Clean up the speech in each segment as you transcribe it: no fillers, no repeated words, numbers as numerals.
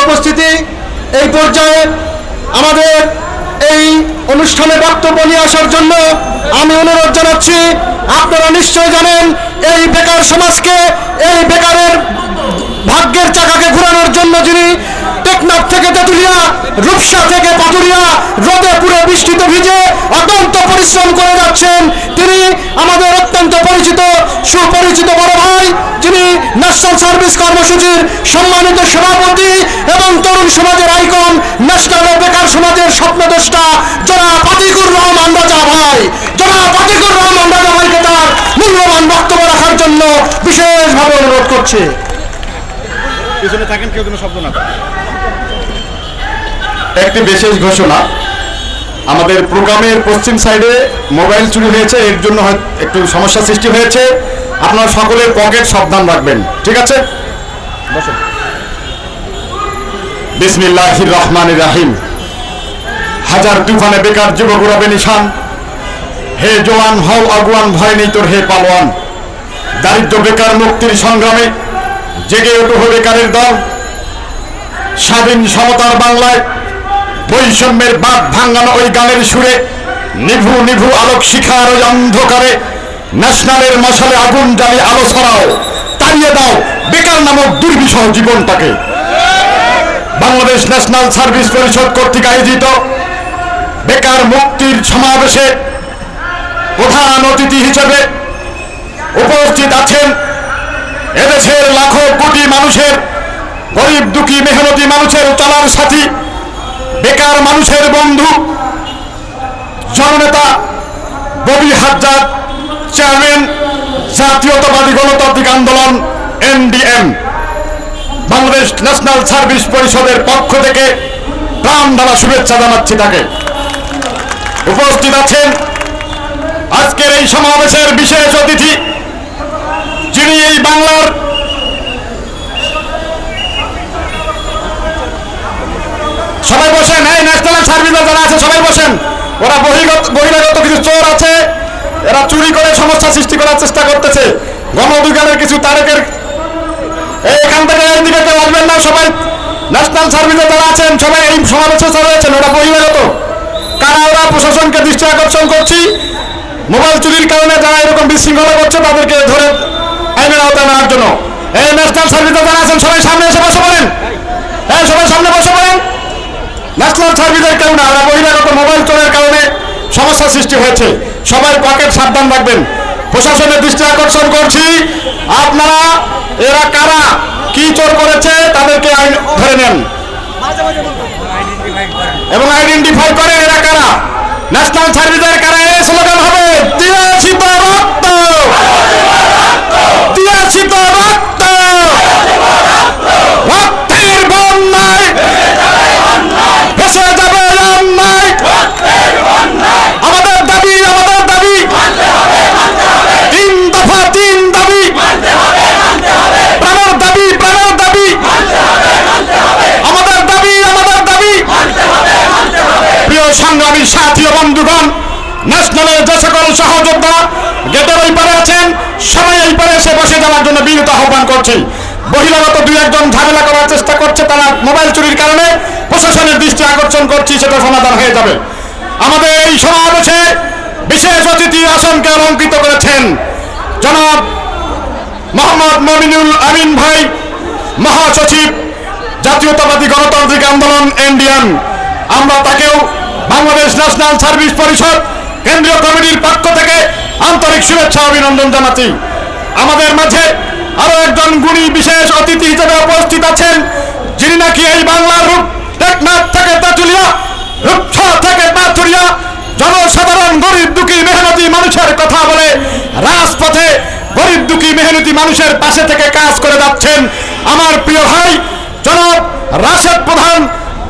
উপস্থিতি, এই পর্যায়ে আমাদের এই অনুষ্ঠানে বক্তব্য নিয়ে আসার জন্য আমি অনুরোধ জানাচ্ছি। আপনারা নিশ্চয় জানেন এই বেকার সমাজকে, এই বেকারের ভাগ্যের চাকাকে ঘোরানোর জন্য যিনি টেকনাফ থেকে তেঁতুলিয়া, রূপসা থেকে পাটুরিয়া রোদে পুরো বৃষ্টিতে ভিজে অত্যন্ত পরিশ্রম করে যাচ্ছেন, তিনি আমাদের অত্যন্ত পরিচিত সুপরিচিত বড় ভাই, যিনি ন্যাশনাল সার্ভিস কর্মসূচির সম্মানিত সভাপতি এবং তরুণ সমাজের আইকন, ন্যাশনাল বেকার সমাজের স্বপ্নদ্রষ্টা জনাব আতিকুর রহমান রাজা ভাই। জনাব আতিকুর রহমান রাজা ভাইকে তার মূল্যবান বক্তব্য রাখার জন্য বিশেষভাবে অনুরোধ করছে। পিছনে থাকেন, কেউ কোনো শব্দ না। একটি বিশেষ ঘোষণা, আমাদের প্রোগ্রামের পশ্চিম সাইডে মোবাইল চুরি হয়েছে, এর জন্য একটু সমস্যা সৃষ্টি হয়েছে। আপনারা সকলের পকেট সাবধান রাখবেন, ঠিক আছে? বিসমিল্লাহির রহমানির রহিম। হাজার তুফানে বেকার যুবক উড়াবে নিশান, হে জওয়ান হও আগুয়ান, ভয় নেই তোর হে পালোয়ান। দারিদ্র বেকার মুক্তির সংগ্রামে জেগে ওঠো বেকারের দল। স্বাধীন সমতার বাংলায় বৈষম্যের বাঁধ ভাঙানো ওই গানের সুরে নিভু নিভু আলোক শিখার ওই অন্ধকারে ন্যাশনালের মশালে আগুন জ্বালিয়ে আলো ছড়াও, তাড়িয়ে দাও বেকার নামক দুর্বিষহ জীবনটাকে। বাংলাদেশ ন্যাশনাল সার্ভিস পরিষদ কর্তৃক আয়োজিত বেকার মুক্তির সমাবেশে প্রধান অতিথি হিসেবে উপস্থিত আছেন এদেশের লাখো কোটি মানুষের, গরিব দুঃখী মেহনতি মানুষের চলার সাথী, বেকার মানুষের বন্ধু, জননেতা ববি হাজ্জাদ, চেয়ারম্যান জাতীয়তাবাদী গণতান্ত্রিক আন্দোলন NDM, বাংলাদেশ ন্যাশনাল সার্ভিস পরিষদের পক্ষ থেকে প্রাণ ঢালা শুভেচ্ছা জানাচ্ছি তাকে। উপস্থিত আছেন আজকের এই সমাবেশের বিশেষ অতিথি, যিনি এই বাংলার সবাই বসেন, এই ন্যাশনাল সার্ভিসে যারা আছে সবাই বসেন। ওরা বহিরাগত কিছু চোর আছে, এরা চুরি করে সমস্যা সৃষ্টি করার চেষ্টা করতেছে। গণ অধিকারের কিছু তারেকের এখান থেকে এইদিকে কেউ আসবেন না। সবাই ন্যাশনাল সার্ভিসে যারা আছেন সবাই এই সমাবেশে রয়েছেন, ওরা বহিরাগত। কারা ওরা? প্রশাসনকে দৃষ্টি আকর্ষণ করছি, মোবাইল চুরির কারণে যারা এরকম বিশৃঙ্খলা করছে তাদেরকে ধরে আইনের আওতায় নেওয়ার জন্য। এই ন্যাশনাল সার্ভিসে যারা আছেন সবাই সামনে এসে বসে পড়েন। হ্যাঁ, সবাই সামনে বসে পড়েন। ন্যাশনাল সার্ভিসের কেউ না, ওরা বহিরাগত মোবাইল চোরের কারণে সমস্যা সৃষ্টি হয়েছে। সবাই পকেট সাবধান রাখবেন। প্রশাসনের দৃষ্টি আকর্ষণ করছি, আপনারা এরা কারা, কি চোর করেছে তাদেরকে আইন ধরে নেন এবং আইডেন্টিফাই করে এরা কারা, ন্যাশনাল সার্ভিসের কারা। এই স্লোগান হবে, দিয়েছি তো রক্ত, দিয়েছি তো রক্ত, রক্তের বন্যায় ভেসে যাবে অন্যায়। আমাদের দাবি, আমাদের দাবি, তিন দফা তিন দাবি, প্রাণের দাবি, প্রাণের দাবি, আমাদের দাবি, আমাদের দাবি। প্রিয় সংগ্রামী সাথী ও বন্ধুগণ, ন্যাশনালের যে সকল সহযোদ্ধা গেটের ওই পারে আছেন সবাই এই পারে এসে বসে যাওয়ার জন্য বিনীত আহ্বান করছি। বহিরাগত দুই একজন ঝামেলা করার চেষ্টা করছে, তারা মোবাইল চুরির কারণে প্রশাসনের দৃষ্টি আকর্ষণ করছি, সেটা সমাধান হয়ে যাবে। আমাদের এই সমাবেশে বিশেষ অতিথি আসনকে অলঙ্কৃত করেছেন জনাব মোহাম্মদ মমিনুল আমিন ভাই, মহাসচিব জাতীয়তাবাদী গণতান্ত্রিক আন্দোলন NDM। আমরা তাকেও বাংলাদেশ ন্যাশনাল সার্ভিস পরিষদ কেন্দ্রীয় কমিটির পক্ষ থেকে আন্তরিক শুভেচ্ছা অভিনন্দন জানাচ্ছি। আমাদের মাঝে আরো একজন গুণী বিশেষ অতিথি হিসেবে উপস্থিত আছেন, যিনি নাকি এই বাংলার টেকনাফ থেকে তেঁতুলিয়া, রূপসা থেকে পাথুরিয়া জনসাধারণ গরিব দুঃখী মেহনতি মানুষের কথা বলে রাজপথে গরিব দুঃখী মেহনতি মানুষের পাশে থেকে কাজ করে যাচ্ছেন আমার প্রিয় ভাই জনাব রাশেদ প্রধান,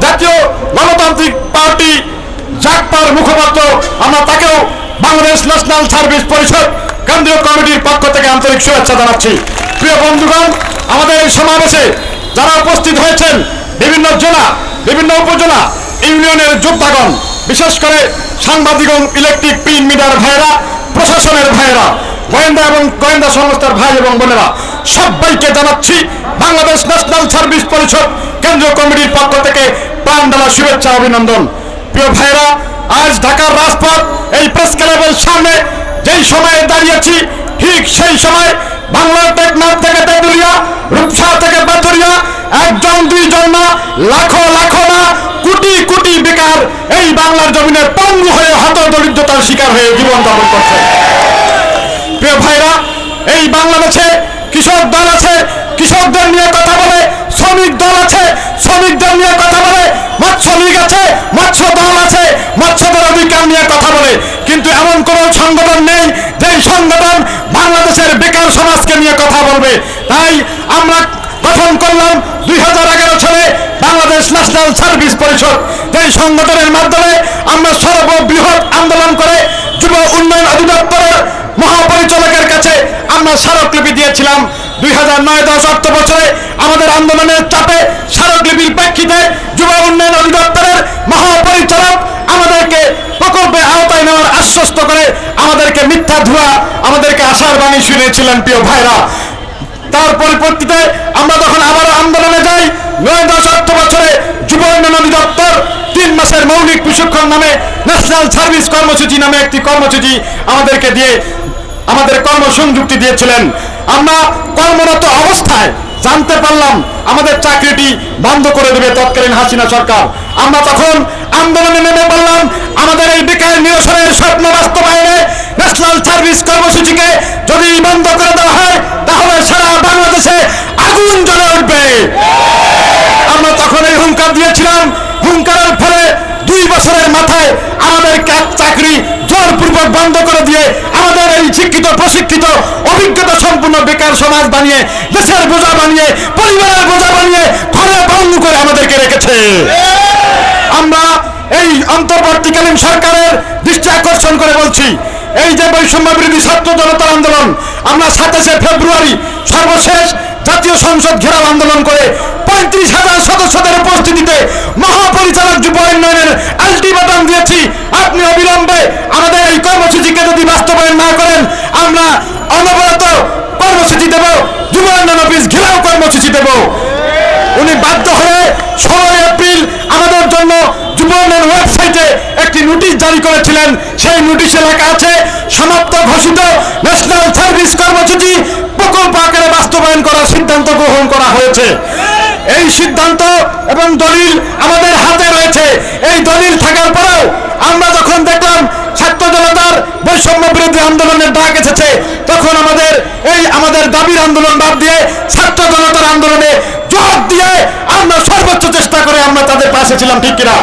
জাতীয় গণতান্ত্রিক পার্টি জাকপার মুখপাত্র। আমরা তাকেও বাংলাদেশ ন্যাশনাল সার্ভিস পরিষদ কেন্দ্রীয় কমিটির পক্ষ থেকে আন্তরিক শুভেচ্ছা জানাচ্ছি। প্রিয় বন্ধুগণ, আমাদের এই সমাবেশে যারা উপস্থিত হয়েছেন বিভিন্ন জেলা, বিভিন্ন উপজেলা, ইউনিয়নের যোদ্ধাগণ, বিশেষ করে সাংবাদিক, ইলেকট্রিক প্রিন্ট মিডিয়ার ভাইয়েরা, প্রশাসনের ভাইয়েরা, গোয়েন্দা এবং গোয়েন্দা সংস্থার ভাই এবং বোনেরা, সবাইকে জানাচ্ছি বাংলাদেশ ন্যাশনাল সার্ভিস পরিষদ কেন্দ্রীয় কমিটির পক্ষ থেকে প্রাণ ঢালা শুভেচ্ছা অভিনন্দন। প্রিয় ভাইরা, আজ ঢাকার রাজপথ এই প্রেস ক্লাবের সামনে যেই সময়ে দাঁড়িয়েছি, ঠিক সেই সময় বাংলার টেকনাফ থেকে তেঁতুলিয়া, রূপসা থেকে পাথুরিয়া, একজন দুইজন না, লাখো লাখো না, কোটি কোটি বেকার এই বাংলার জমিনে পঙ্গু হয়ে হতদরিদ্রতার শিকার হয়ে জীবন যাপন করছে। প্রিয় ভাইরা, এই বাংলাদেশে কৃষক দল আছে, কৃষকদের নিয়ে কথা বলে, শ্রমিক দল আছে, শ্রমিকদের নিয়ে কথা বলে, মৎস্য লীগ আছে, মৎস্য দল আছে, মৎস্যদের অধিকার নিয়ে কথা বলে, কিন্তু এমন কোন সংগঠন নেই যেই সংগঠন বাংলাদেশের বেকার সমাজকে নিয়ে কথা বলবে। তাই আমরা গঠন করলাম 2011 সালে বাংলাদেশ ন্যাশনাল সার্ভিস পরিষদ, যেই সংগঠনের মাধ্যমে আমরা সর্ববৃহৎ আন্দোলন করে যুব উন্নয়ন অধিদপ্তরের মহাপরিচালকের কাছে আমরা স্মারকলিপি দিয়েছিলাম। 2009-10 অর্থ বছরে আমাদের আন্দোলনের চাপে স্মারকলিপির প্রেক্ষিতে যুব উন্নয়ন অধিদপ্তরের মহাপরিচালক আমাদেরকে প্রকল্পের আওতায় নেওয়ার আশ্বস্ত করে আমাদেরকে মিথ্যা ধোয়া, আমাদেরকে আশার বাণী শুনিয়েছিলেন। প্রিয় ভাইরা, তার পরিপ্রেক্ষিতে আমরা যখন আবারও আন্দোলনে যাই, 9-10 অর্থ বছরে যুব উন্নয়ন অধিদপ্তর 3 মাসের মৌলিক প্রশিক্ষণ নামে ন্যাশনাল সার্ভিস কর্মসূচি নামে একটি কর্মসূচি আমাদেরকে দিয়ে আমাদের কর্মসংযুক্তি দিয়েছিলেন। আমরা কর্মরত অবস্থায় জানতে পারলাম আমাদের চাকরিটি বন্ধ করে দেবে তৎকালীন হাসিনা সরকার। আমরা তখন আন্দোলনে নেমে পড়লাম আমাদের এই বেকার নিরসনের স্বপ্ন বাস্তবায়নে ন্যাশনাল সার্ভিস কর্মসূচিকে যদি বন্ধ করে দেওয়া হয় তাহলে সারা বাংলাদেশে আগুন জ্বলে উঠবে। আমরা তখন এই হুঙ্কার দিয়েছিলাম। হুঙ্কারের ফলে 2 বছরের মাথায় আমাদের চাকরি জোরপূর্বক বন্ধ করে দিয়ে আমাদের এই শিক্ষিত প্রশিক্ষিত অভিজ্ঞতা সম্পূর্ণ বেকার সমাজ বানিয়ে, দেশের বোঝা বানিয়ে, পরিবারের বোঝা বানিয়ে ঘরে বন্ধ করে আমাদেরকে রেখেছে। আমরা এই অন্তর্বর্তীকালীন সরকারের দৃষ্টি আকর্ষণ করে বলছি, এই যে বৈষম্য বিরোধী ছাত্র জনতার আন্দোলন, আমরা 27শে ফেব্রুয়ারি সর্বশেষ জাতীয় সংসদ ঘেরাও আন্দোলন করে 35,000 সদস্যদের উপস্থিতিতে মহাপরিচালক যুব উন্নয়নের আলটিমেটাম দিয়েছি, আপনি অবিলম্বে আমাদের এই কর্মসূচিকে যদি বাস্তবায়ন না করেন আমরা অনবরত কর্মসূচি দেব, যুব উন্নয়ন অফিস ঘেরাও কর্মসূচি দেব। উনি বাধ্য হয়ে 16 এপ্রিল আমাদের জন্য যুব উন্নয়ন ওয়েবসাইটে একটি নোটিশ জারি করেছিলেন। সেই নোটিশে লেখা আছে, সমাপ্ত ঘোষিত ন্যাশনাল সার্ভিস কর্মসূচি প্রকল্প আকারে বাস্তবায়ন করার সিদ্ধান্ত গ্রহণ করা হয়েছে। এই সিদ্ধান্ত এবং দলিল আমাদের হাতে রয়েছে। এই দলিল থাকার পরেও আমরা যখন দেখলাম ছাত্র জনতার বৈষম্য বিরোধী আন্দোলনের ডাক এসেছে, তখন আমাদের দাবির আন্দোলন বাদ দিয়ে ছাত্র জনতার আন্দোলনে জোর দিয়ে আমরা সর্বোচ্চ চেষ্টা করে আমরা তাদের পাশে ছিলাম, ঠিক কিনা?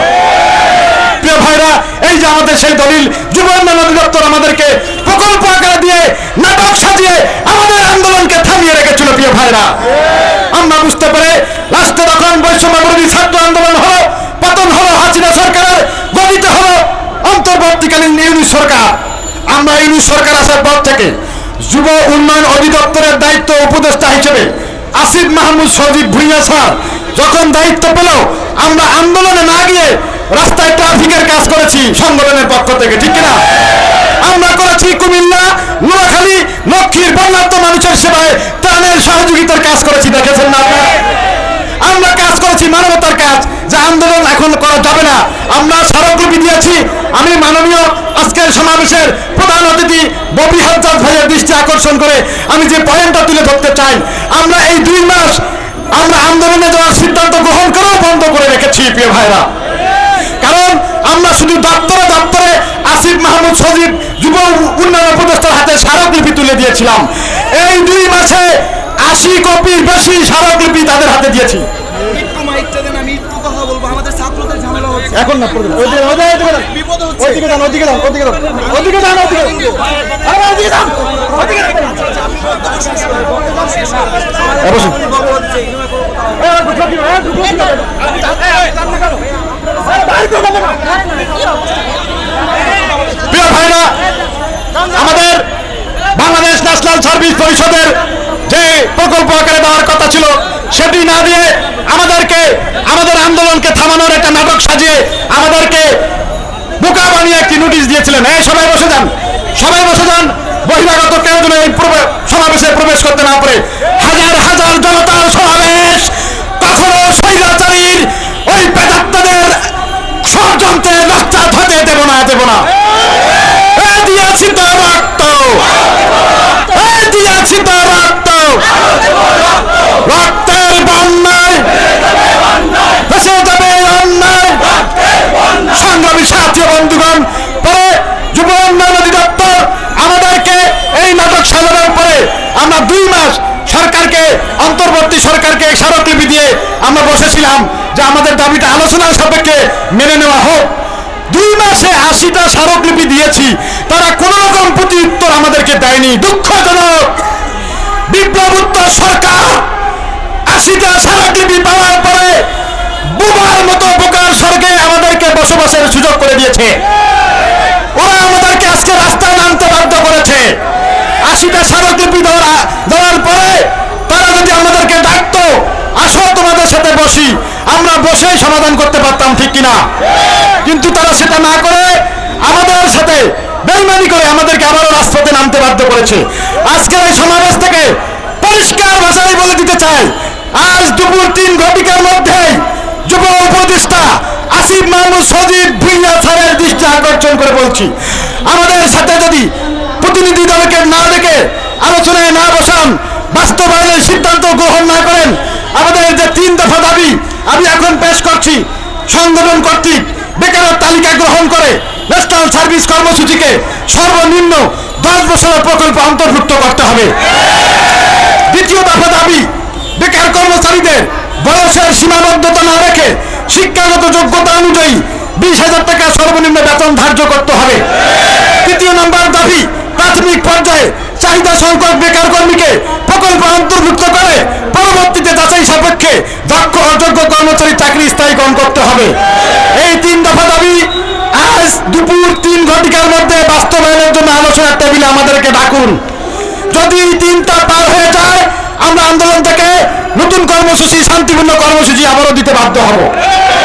প্রিয় ভাইরা, এই যে আমাদের সেই দলিল যুব উন্নয়ন অধিদপ্তর আমাদেরকে প্রকল্প আকারে দিয়ে নাটক সাজিয়ে আমাদের আন্দোলনকে থামিয়ে রেখেছিল। প্রিয় ভাইরা, আমরা বুঝতে পেরে লাস্টে তখন বৈষম্য বিরোধী ছাত্র আন্দোলন হলো, পতন হলো হাসিনা সরকারের, গঠিত হলো অন্তর্বর্তীকালীন ইউনিট সরকার। আমরা ইউনিট সরকার আসার পর থেকে যুব উন্নয়ন অধিদপ্তরের দায়িত্ব উপদেষ্টা হিসেবে আসিফ মাহমুদ সজীব ভুঁইয়া স্যার যখন দায়িত্ব পেল, আমরা আন্দোলনে না গিয়ে রাস্তায় ট্রাফিকের কাজ করেছি সংগঠনের পক্ষ থেকে, ঠিক কিনা? আমরা করেছি কুমিল্লা, নোয়াখালী, লক্ষ্মীর বন্যার্ত মানুষের সেবায় ত্রাণের সহযোগিতার কাজ করেছি, দেখেছেন না আপনারা? আমরা কাজ করেছি মানবতার কাজ, যে আন্দোলন এখন করা যাবে না। আমরা স্মারকলিপি দিয়েছি। আমি মাননীয় আজকের সমাবেশের প্রধান অতিথি ববি হাজ্জাজ ভাইয়ের দৃষ্টি আকর্ষণ করে আমি যে পয়েন্টটা তুলে ধরতে চাই, আমরা এই 2 মাস আমরা আন্দোলনে যাওয়ার সিদ্ধান্ত গ্রহণ করেও বন্ধ করে রেখেছি। প্রিয় ভাইরা, কারণ আমরা শুধু দপ্তরে দপ্তরে আসিফ মাহমুদ সজীব যুব উন্নয়ন উপদেষ্টার হাতে স্মারকলিপি তুলে দিয়েছিলাম। এই 2 মাসে 80 কপির বেশি স্মারকলিপি তাদের হাতে দিয়েছি। একটু মাইকটা দেন, আমি একটু কথা বলবো, আমাদের ছাত্রদের ঝামেলা হচ্ছে। এখন না বিপদ হচ্ছে। ওদিকে যান। প্রিয় ভাইরা, আমাদের বাংলাদেশ ন্যাশনাল সার্ভিস পরিষদের যে প্রকল্প আকারে দেওয়ার কথা ছিল সেটি না দিয়ে আমাদের আন্দোলনকে থামানোর একটা নাটক সাজিয়ে আমাদেরকে বোকা বানিয়ে একটি নোটিশ দিয়েছিলেন। এই সবাই বসে যান, বহিরাগত কেউ যেন এই সমাবেশে প্রবেশ করতে না পারে। হাজার হাজার জনতার সমাবেশ কখনো স্বৈরাচারীর ওই প্রেতাত্মাদের ষড়যন্ত্রের নস্যাৎ হতে দেব না। দিয়েছি তো রক্ত, দিয়েছি তো রক্ত, রক্তের বন্যায় ভেসে যাবে অন্যায়। সংগ্রামী সাথী বন্ধুগণ, পরে যুব উন্নয়ন অধিদপ্তর আমাদেরকে এই নাটক সাজানোর পরে আমরা 2 মাস সরকারকে, অন্তর্বর্তী সরকারকে স্মারকলিপি দিয়ে আমরা বসেছিলাম যে আমাদের দাবিটা আলোচনার সাপেক্ষে মেনে নেওয়া হোক। 2 মাসে 80টা স্মারকলিপি দিয়েছি, তারা কোন রকম প্রতি উত্তর আমাদেরকে দেয়নি। দুঃখজনক, বিপ্লবোত্তর সরকার 80টা স্মারকলিপি পাওয়ার পরে বুবার মতো বোকার স্বর্গে আমাদেরকে বসবাসের সুযোগ করে দিয়েছে। ওরা আমাদেরকে আজকে রাস্তায় নামতে বাধ্য করেছে। 80টা স্মারকলিপি দেওয়ার পরে তারা যদি আমাদেরকে ডাকতো, আসো তোমাদের সাথে বসি, আমরা বসেই সমাধান করতে পারতাম, ঠিক কিনা? কিন্তু তারা সেটা না করে আমাদের সাথে বেইমানি করে আমাদেরকে আবারও রাজপথে নামতে বাধ্য করেছে। আজকের এই সমাবেশ থেকে পরিষ্কার ভাষায় বলে দিতে চাই, আজ দুপুর 3 ঘটিকার মধ্যেই যুব উপদেষ্টা আসিফ মাহমুদ সজীব ভুঁইয়া স্যারের দৃষ্টি আকর্ষণ করে বলছি, আমাদের সাথে যদি প্রতিনিধি দলকে না ডেকে আলোচনায় না বসান, বাস্তবায়নের সিদ্ধান্ত গ্রহণ না করেন, আমাদের যে 3 দফা দাবি আমি এখন পেশ করছি, সংগঠন কর্তৃক বেকারের তালিকা গ্রহণ করে ন্যাশনাল সার্ভিস কর্মসূচিকে সর্বনিম্ন 10 বছরের প্রকল্প অন্তর্ভুক্ত করতে হবে। 2য় দফা দাবি, বেকার কর্মচারীদের বয়সের সীমাবদ্ধতা না রেখে শিক্ষাগত যোগ্যতা অনুযায়ী 20,000 টাকা সর্বনিম্ন বেতন ধার্য করতে হবে। 3য় নম্বর দাবি, প্রাথমিক পর্যায়ে চাহিদা সংকট বেকার কর্মীকে প্রকল্প অন্তর্ভুক্ত করে পরবর্তীতে যাচাই সাপেক্ষে দক্ষ অযোগ্য কর্মচারী চাকরি স্থায়ীকরণ করতে হবে। এই 3 দফা দাবি আজ দুপুর 3 ঘটিকার মধ্যে বাস্তবায়নের জন্য আলোচনার টেবিলে আমাদেরকে ডাকুন। যদি এই 3টা পার হয়ে যায়, আমরা আন্দোলন থেকে নতুন কর্মসূচি, শান্তিপূর্ণ কর্মসূচি আবারও দিতে বাধ্য হব।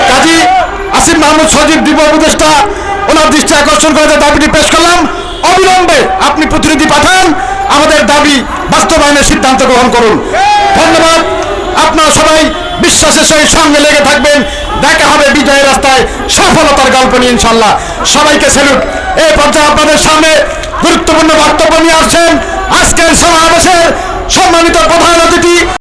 কাজী আসিফ মাহমুদ সজীব যুব উপদেষ্টা ওনার দৃষ্টি আকর্ষণ করে যে দাবিটি পেশ করলাম, অবিলম্বে আপনি প্রতিনিধি পাঠান, আমাদের দাবি বাস্তবায়নের সিদ্ধান্ত গ্রহণ করুন। ধন্যবাদ। আপনারা সবাই বিশ্বাসের সহিত সঙ্গে লেগে থাকবেন। দেখা হবে বিজয়ের রাস্তায় সফলতার গল্প নিয়ে ইনশাল্লাহ। সবাইকে স্যালুট। এই পর্যায়ে আপনাদের সামনে গুরুত্বপূর্ণ বক্তব্য নিয়ে আসছেন আজকের সমাবেশের সম্মানিত প্রধান অতিথি